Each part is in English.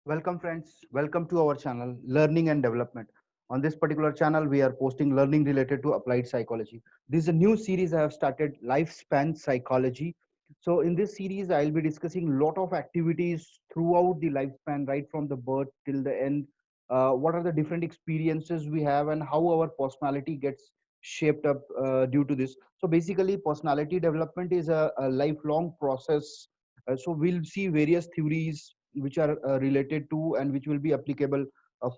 Welcome friends, welcome to our channel Learning and Development. On this particular channel, we are posting learning related to applied psychology. This is a new series I have started, Lifespan Psychology. So in this series, I'll be discussing lot of activities throughout the lifespan, right from the birth till the end. What are the different experiences we have and how our personality gets shaped up due to this. So basically, personality development is a lifelong process. So we'll see various theories which are related to and which will be applicable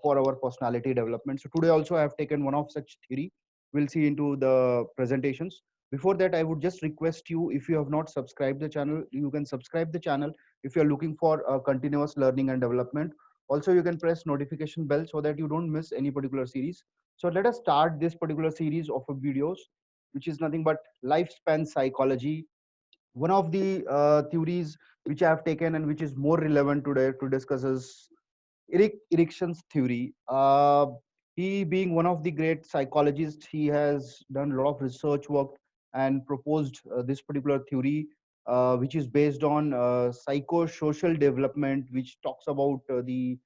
for our personality development. So today also I have taken one of such theory. We'll see into the presentations. Before that, I would just request you, if you have not subscribed the channel, you can subscribe the channel if you're looking for continuous learning and development. Also, you can press notification bell so that you don't miss any particular series. So let us start this particular series of videos, which is nothing but lifespan psychology. One of the theories which I have taken and which is more relevant today to discuss is Erik Erikson's theory. He being one of the great psychologists, he has done a lot of research work and proposed this particular theory, which is based on psychosocial development, which talks about the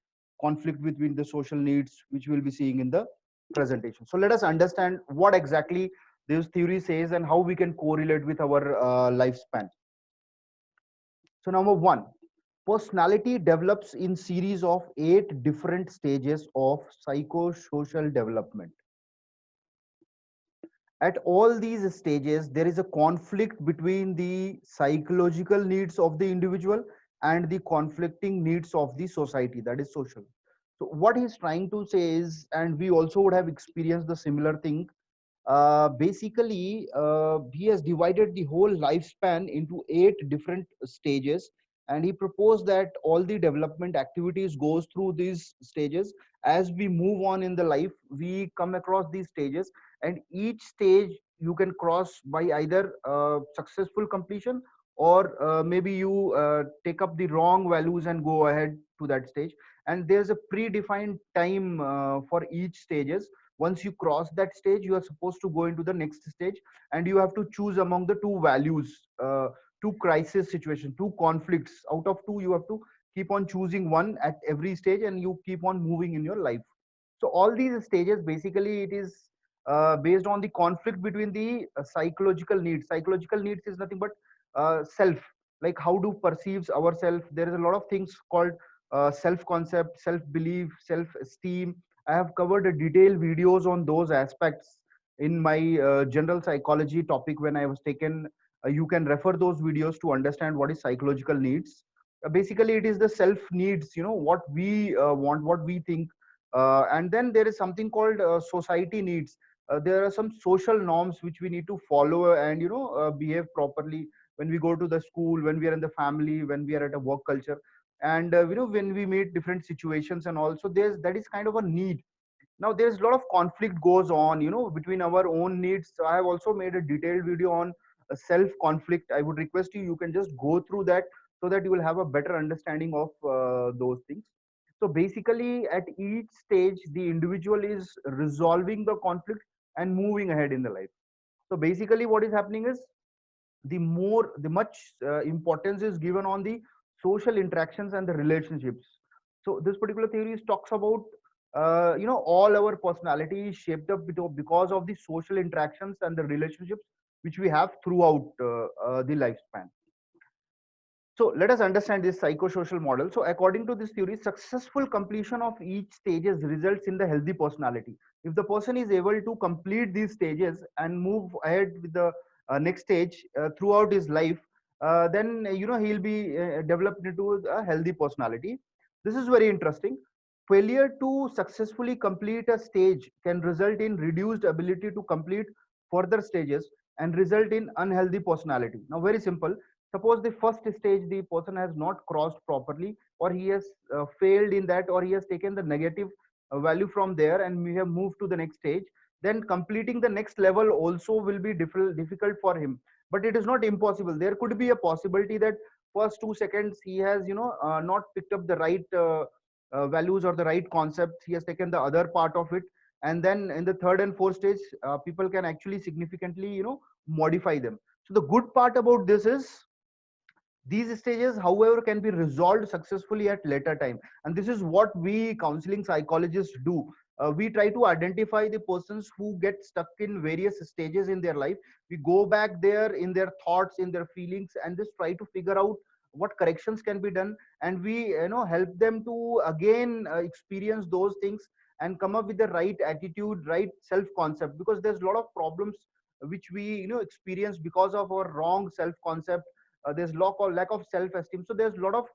conflict between the social needs, which we'll be seeing in the presentation. So let us understand what exactly this theory says and how we can correlate with our lifespan. So number one, personality develops in series of 8 different stages of psychosocial development. At all these stages, there is a conflict between the psychological needs of the individual and the conflicting needs of the society, that is social. So what he's trying to say is, and we also would have experienced the similar thing, basically he has divided the whole lifespan into 8 different stages, and he proposed that all the development activities goes through these stages. As we move on in the life, we come across these stages, and each stage you can cross by either successful completion, or maybe you take up the wrong values and go ahead to that stage. And there's a predefined time for each stages. Once you cross that stage, you are supposed to go into the next stage, and you have to choose among the two values, two crisis situation, two conflicts. Out of two, you have to keep on choosing one at every stage, and you keep on moving in your life. So all these stages, basically it is based on the conflict between the psychological needs. Psychological needs is nothing but self, like how do perceives ourself. There is a lot of things called self concept, self belief, self esteem. I have covered a detailed videos on those aspects in my general psychology topic when I was taken. You can refer those videos to understand what is psychological needs. Basically, it is the self needs. You know what we want, what we think, and then there is something called society needs. There are some social norms which we need to follow and behave properly when we go to the school, when we are in the family, when we are at a work culture, and when we meet different situations. And also there's that is kind of a need. Now there's a lot of conflict goes on between our own needs. So I have also made a detailed video on self conflict. I would request you, you can just go through that so that you will have a better understanding of those things. So basically at each stage the individual is resolving the conflict and moving ahead in the life. So basically what is happening is the much importance is given on the social interactions and the relationships. So this particular theory talks about all our personality is shaped up because of the social interactions and the relationships which we have throughout the lifespan. So let us understand this psychosocial model. So according to this theory, successful completion of each stages results in the healthy personality. If the person is able to complete these stages and move ahead with the next stage throughout his life, then he'll be developed into a healthy personality. This is very interesting. Failure to successfully complete a stage can result in reduced ability to complete further stages and result in unhealthy personality. Now, very simple. Suppose the first stage the person has not crossed properly, or he has failed in that, or he has taken the negative value from there and we have moved to the next stage. Then completing the next level also will be difficult for him, but it is not impossible. There could be a possibility that first 2 seconds he has not picked up the right values or the right concept. He has taken the other part of it, and then in the third and fourth stage people can actually significantly modify them. So the good part about this is These stages, however, can be resolved successfully at later time, and this is what we counseling psychologists do. We try to identify the persons who get stuck in various stages in their life. We go back there in their thoughts, in their feelings, and just try to figure out what corrections can be done, and we help them to again experience those things and come up with the right attitude, right self concept, because there's a lot of problems which we experience because of our wrong self concept. There's lack of self esteem, so there's a lot of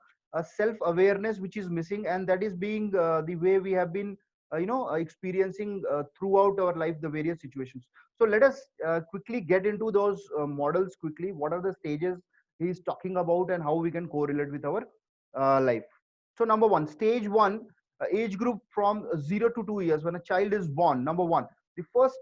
self awareness which is missing, and that is being the way we have been experiencing throughout our life the various situations. So let us quickly get into those models quickly. What are the stages he is talking about and how we can correlate with our life? So number one, stage one, age group from 0 to 2 years, when a child is born. Number one, the first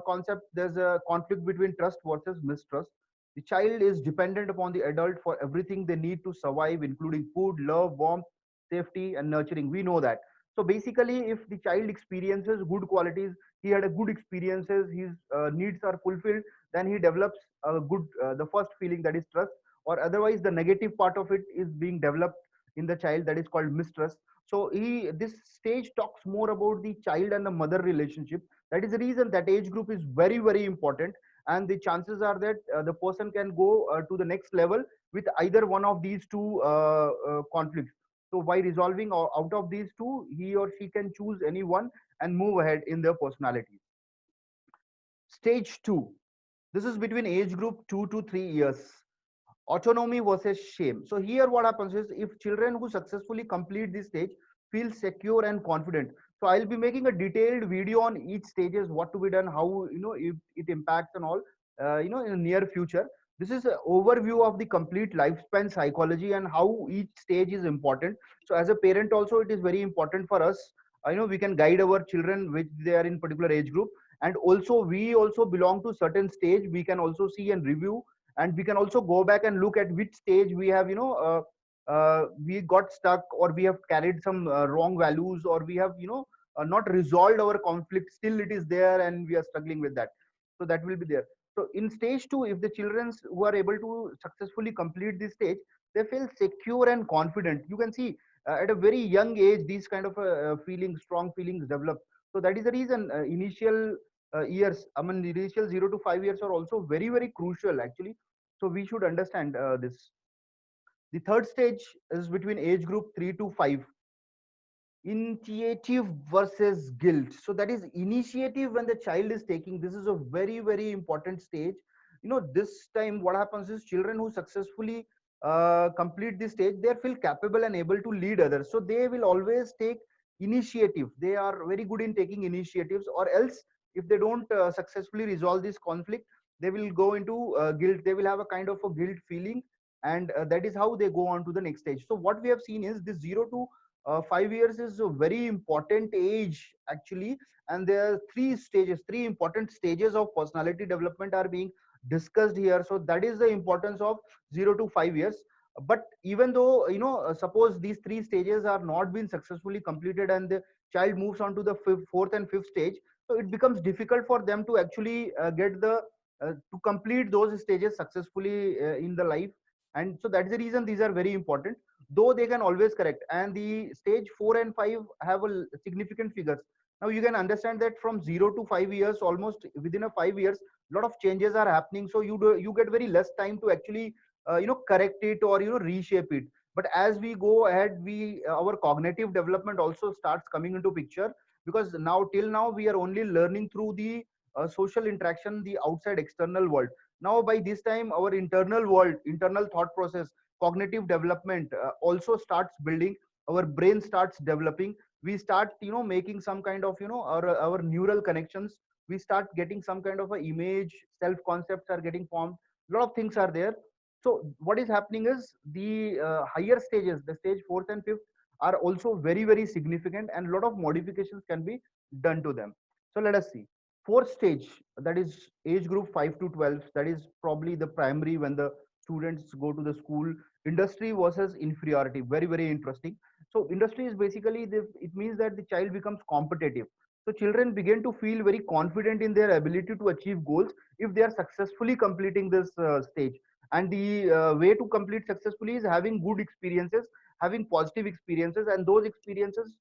concept, there's a conflict between trust versus mistrust. The child is dependent upon the adult for everything they need to survive, including food, love, warmth, safety, and nurturing. We know that. So basically, if the child experiences good qualities, he had a good experiences, his needs are fulfilled, then he develops a good, the first feeling, that is trust, or otherwise the negative part of it is being developed in the child, that is called mistrust. So this stage talks more about the child and the mother relationship. That is the reason that age group is very, very important, and the chances are that the person can go to the next level with either one of these two conflicts. So by resolving out of these two, he or she can choose any one and move ahead in their personality. Stage 2, this is between age group 2 to 3 years, autonomy versus shame. So here what happens is, if children who successfully complete this stage feel secure and confident. So I'll be making a detailed video on each stages, what to be done, how if it impacts and all in the near future. This is an overview of the complete lifespan psychology and how each stage is important. So as a parent also, it is very important for us, we can guide our children which they are in particular age group, and also we also belong to certain stage, we can also see and review, and we can also go back and look at which stage we have we got stuck, or we have carried some wrong values, or we have not resolved our conflict, still it is there and we are struggling with that. So that will be there. So in stage 2, if the children who are able to successfully complete this stage, they feel secure and confident. You can see at a very young age these kind of feelings, strong feelings develop. So that is the reason initial years, I mean the initial 0 to 5 years are also very, very crucial actually. So we should understand this. The third stage is between age group 3 to 5, initiative versus guilt. So that is initiative when the child is taking, this is a very, very important stage. This time what happens is, children who successfully complete this stage, they feel capable and able to lead others, so they will always take initiative. They are very good in taking initiatives, or else if they don't successfully resolve this conflict, they will go into guilt, they will have a kind of a guilt feeling, and that is how they go on to the next stage. So what we have seen is, this 0 to 5 years is a very important age actually, and there are three important stages of personality development are being discussed here. So that is the importance of 0 to 5 years. But even though suppose these three stages are not been successfully completed, and the child moves on to the fourth and fifth stage, so it becomes difficult for them to actually get the to complete those stages successfully in the life. And so that's the reason these are very important, though they can always correct. And the stage 4 and 5 have a significant figures. Now you can understand that from 0 to 5 years, almost within a 5 years, a lot of changes are happening, so you get very less time to actually correct it, or reshape it. But as we go ahead, we our cognitive development also starts coming into picture, because now till now we are only learning through the social interaction, the outside external world. Now by this time, our internal world, internal thought process, cognitive development also starts building, our brain starts developing, we start making some kind of our neural connections, we start getting some kind of a image, self concepts are getting formed, a lot of things are there. So what is happening is, the higher stages, the stage 4th and 5th, are also very, very significant, and a lot of modifications can be done to them. So let us see. Fourth stage, that is age group 5 to 12, that is probably the primary, when the students go to the school. Industry versus inferiority, very, very interesting. So industry is basically it means that the child becomes competitive. So children begin to feel very confident in their ability to achieve goals if they are successfully completing this stage. And the way to complete successfully is having good experiences, having positive experiences, and those experiences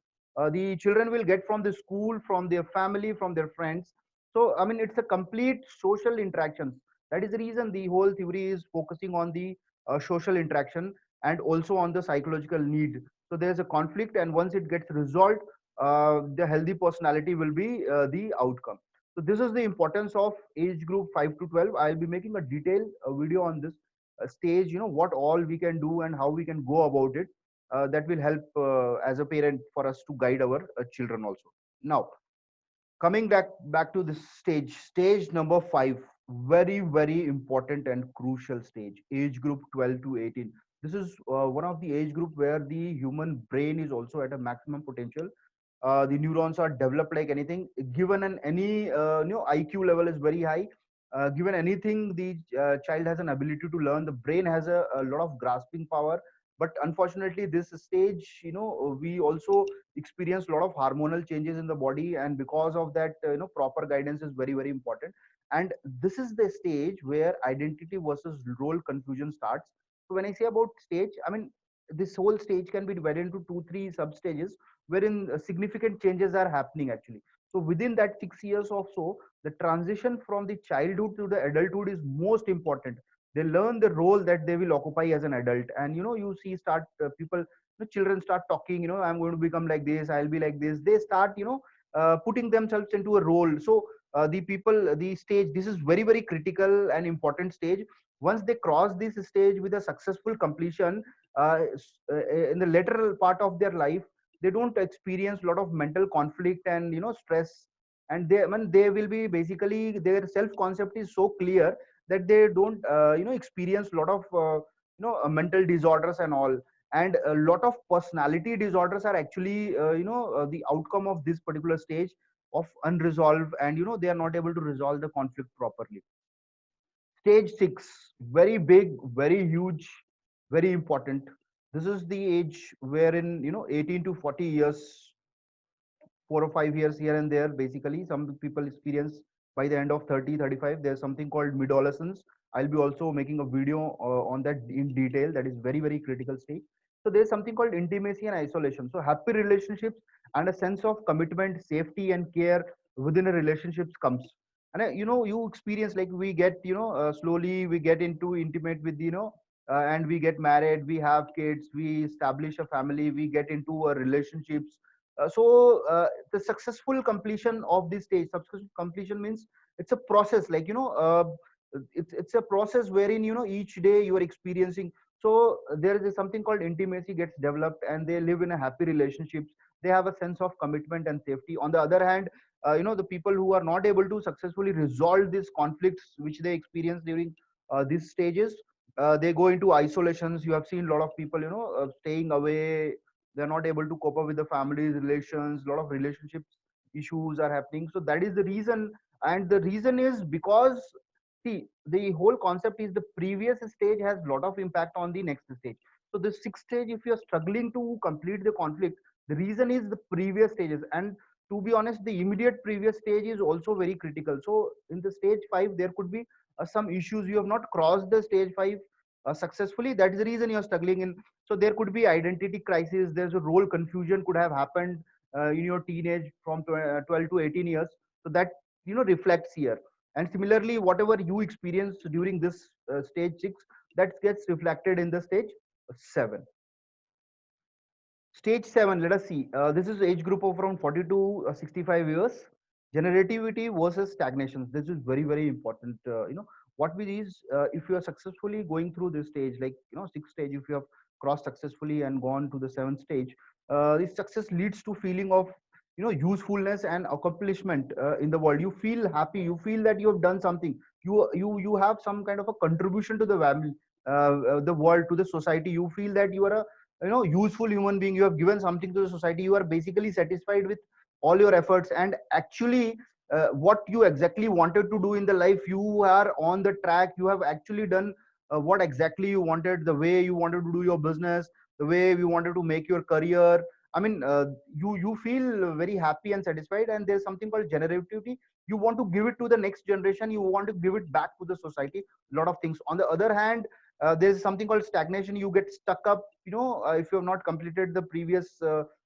the children will get from the school, from their family, from their friends. So I mean, it's a complete social interactions. That is the reason the whole theory is focusing on the social interaction and also on the psychological need. So there's a conflict, and once it gets resolved, the healthy personality will be the outcome. So this is the importance of age group 5 to 12. I'll be making a detailed video on this stage, what all we can do and how we can go about it. That will help as a parent for us to guide our children also. Now, coming back to this stage number 5, very very important and crucial stage, age group 12 to 18. This is one of the age group where the human brain is also at a maximum potential. The neurons are developed like anything. Given an any IQ level is very high. Given anything, the child has an ability to learn. The brain has a lot of grasping power. But unfortunately, this stage, we also experience a lot of hormonal changes in the body, and because of that, proper guidance is very very important. And this is the stage where identity versus role confusion starts. So when I say about stage, I mean this whole stage can be divided into 2 3 sub stages wherein significant changes are happening actually. So within that 6 years or so, the transition from the childhood to the adulthood is most important. They learn the role that they will occupy as an adult, and you see start people, children start talking, I'm going to become like this, I'll be like this. They start putting themselves into a role. So the people, the stage, this is very very critical and important stage. Once they cross this stage with a successful completion, in the later part of their life, they don't experience a lot of mental conflict and stress. And they, I mean, they will be basically, their self concept is so clear that they don't experience a lot of mental disorders and all. And a lot of personality disorders are actually the outcome of this particular stage of unresolved, and they are not able to resolve the conflict properly. Stage 6, very big, very huge, very important. This is the age wherein 18 to 40 years, 4 or 5 years here and there, basically some people experience by the end of 30 35. There's something called midolescence. I'll be also making a video on that in detail. That is very very critical stage. So there's something called intimacy and isolation. So happy relationships and a sense of commitment, safety and care within a relationships comes. And you experience, like, we get slowly we get into intimate with and we get married, we have kids, we establish a family, we get into a relationships. The successful completion of this stage, successful completion means it's a process, like it's a process wherein each day you are experiencing. So there is something called intimacy gets developed, and they live in a happy relationships. They have a sense of commitment and safety. On the other hand, the people who are not able to successfully resolve these conflicts which they experience during these stages, they go into isolations. You have seen a lot of people staying away. They're not able to cope up with the family's relations. A lot of relationships issues are happening. So that is the reason. And the reason is because, see, the whole concept is the previous stage has a lot of impact on the next stage. So the sixth stage, if you're struggling to complete the conflict, the reason is the previous stages. And to be honest, the immediate previous stage is also very critical. So in the stage 5, there could be some issues. You have not crossed the stage 5 successfully. That is the reason you're struggling in. So there could be identity crisis. There's a role confusion could have happened in your teenage from 12 to 18 years. So that reflects here. And similarly, whatever you experience during this stage 6, that gets reflected in the stage 7. Stage 7, let us see. This is age group of around 40 to 65 years. Generativity versus stagnation. This is very, very important. What we is, if you are successfully going through this stage, like, sixth stage, if you have crossed successfully and gone to the seventh stage, this success leads to feeling of, usefulness and accomplishment in the world. You feel happy. You feel that you have done something. You have some kind of a contribution to the family, the world, to the society. You feel that you are a useful human being. You have given something to the society. You are basically satisfied with all your efforts, and actually what you exactly wanted to do in the life, you are on the track. You have actually done what exactly you wanted, the way you wanted to do your business, the way you wanted to make your career. I mean, you feel very happy and satisfied. And there's something called generativity. You want to give it to the next generation. You want to give it back to the society, a lot of things. On the other hand, there's something called stagnation. You get stuck up, if you have not completed the previous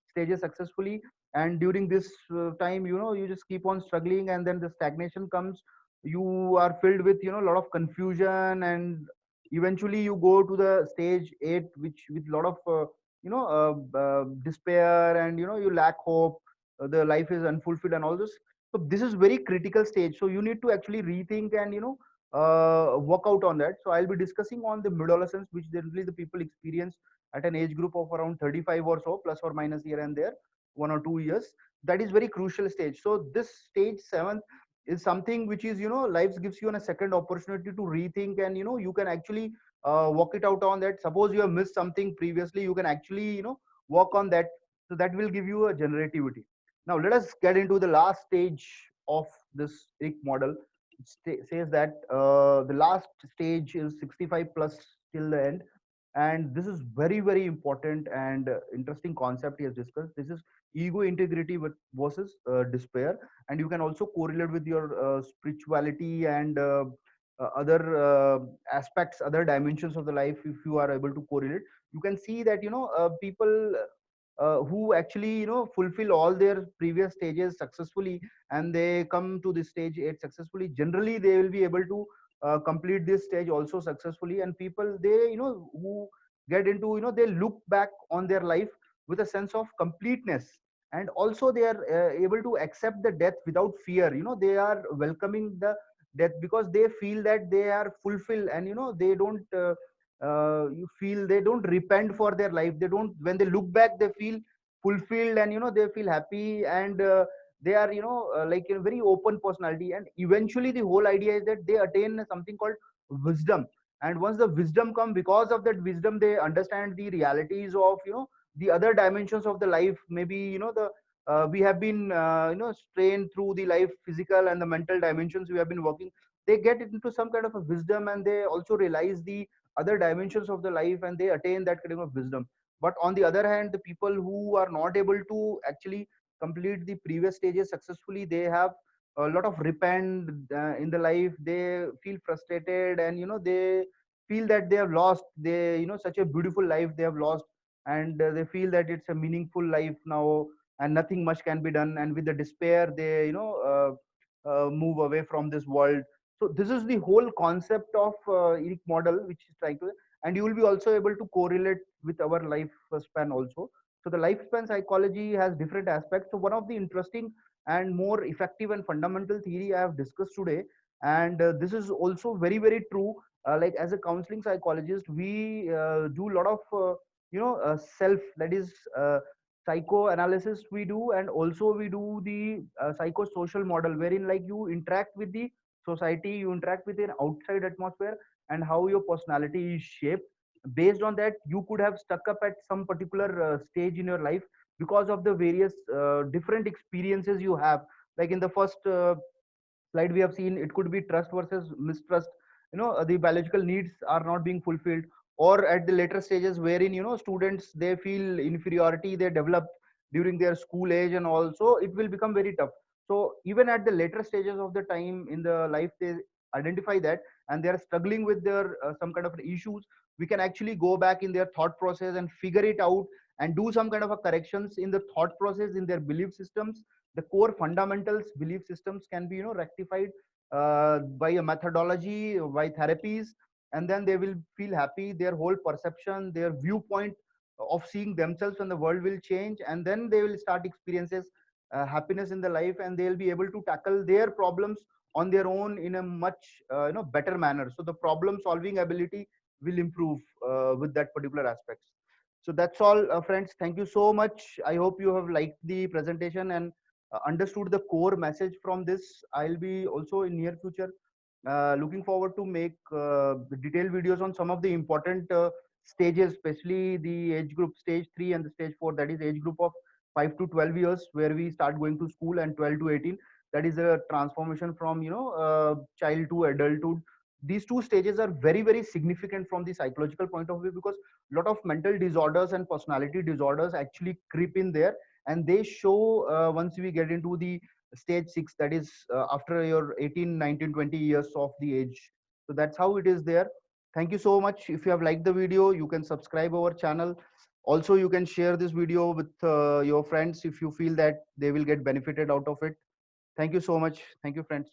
stages successfully, and during this time, you just keep on struggling, and then the stagnation comes. You are filled with, a lot of confusion, and eventually you go to the stage 8, which with a lot of despair, and you lack hope. The life is unfulfilled and all this. So this is very critical stage, so you need to actually rethink and work out on that. So I'll be discussing on the adolescence, which generally the people experience at an age group of around 35 or so, plus or minus here and there, 1 or 2 years. That is very crucial stage. So this stage 7 is something which is, life gives you a second opportunity to rethink, and you can actually work it out on that. Suppose you have missed something previously, you can actually work on that. So that will give you a generativity. Now let us get into the last stage of this Eric model. It says that the last stage is 65 plus till the end, and this is very very important and interesting concept he has discussed. This is ego integrity versus despair, and you can also correlate with your spirituality and other aspects, other dimensions of the life. If you are able to correlate, you can see that people who actually fulfill all their previous stages successfully, and they come to this stage 8 successfully, generally they will be able to complete this stage also successfully. And people, they who get into, they look back on their life with a sense of completeness, and also they are able to accept the death without fear. They are welcoming the death because they feel that they are fulfilled, and they don't you feel they don't repent for their life. They don't, when they look back, they feel fulfilled, and they feel happy, and they are like a very open personality. And eventually the whole idea is that they attain something called wisdom. And once the wisdom come, because of that wisdom, they understand the realities of the other dimensions of the life. Maybe the we have been strained through the life, physical and the mental dimensions we have been working. They get into some kind of a wisdom, and they also realize the other dimensions of the life, and they attain that kind of wisdom. But on the other hand, the people who are not able to actually complete the previous stages successfully, they have a lot of repent in the life. They feel frustrated, and they feel that they have lost, they such a beautiful life they have lost, and they feel that it's a meaningful life now, and nothing much can be done. And with the despair, they move away from this world. So this is the whole concept of Eric model, which is trying to, and you will be also able to correlate with our lifespan also. So the lifespan psychology has different aspects. So one of the interesting and more effective and fundamental theory I have discussed today, and this is also very very true. Like as a counseling psychologist, we do a lot of self, that is psychoanalysis we do, and also we do the psychosocial model, wherein like you interact with the society, you interact with an outside atmosphere, and how your personality is shaped. Based on that, you could have stuck up at some particular stage in your life because of the various different experiences you have. Like in the first slide we have seen, it could be trust versus mistrust. The biological needs are not being fulfilled, or at the later stages wherein students, they feel inferiority, they develop during their school age, and also it will become very tough. So even at the later stages of the time in the life, they identify that, and they are struggling with their some kind of issues. We can actually go back in their thought process and figure it out, and do some kind of a corrections in the thought process, in their belief systems. The core fundamentals belief systems can be rectified by a methodology, by therapies, and then they will feel happy. Their whole perception, their viewpoint of seeing themselves and the world will change, and then they will start experiences happiness in the life, and they'll be able to tackle their problems on their own in a much better manner. So the problem solving ability will improve with that particular aspects. So that's all, friends. Thank you so much. I hope you have liked the presentation and understood the core message from this. I'll be also in near future looking forward to make detailed videos on some of the important stages, especially the age group stage 3 and the stage 4, that is age group of 5 to 12 years, where we start going to school, and 12 to 18, that is a transformation from child to adulthood. These two stages are very very significant from the psychological point of view, because a lot of mental disorders and personality disorders actually creep in there, and they show once we get into the stage 6, that is after your 18, 19, 20 years of the age. So that's how it is there. Thank you so much. If you have liked the video, you can subscribe our channel. Also, you can share this video with your friends if you feel that they will get benefited out of it. Thank you so much. Thank you, friends.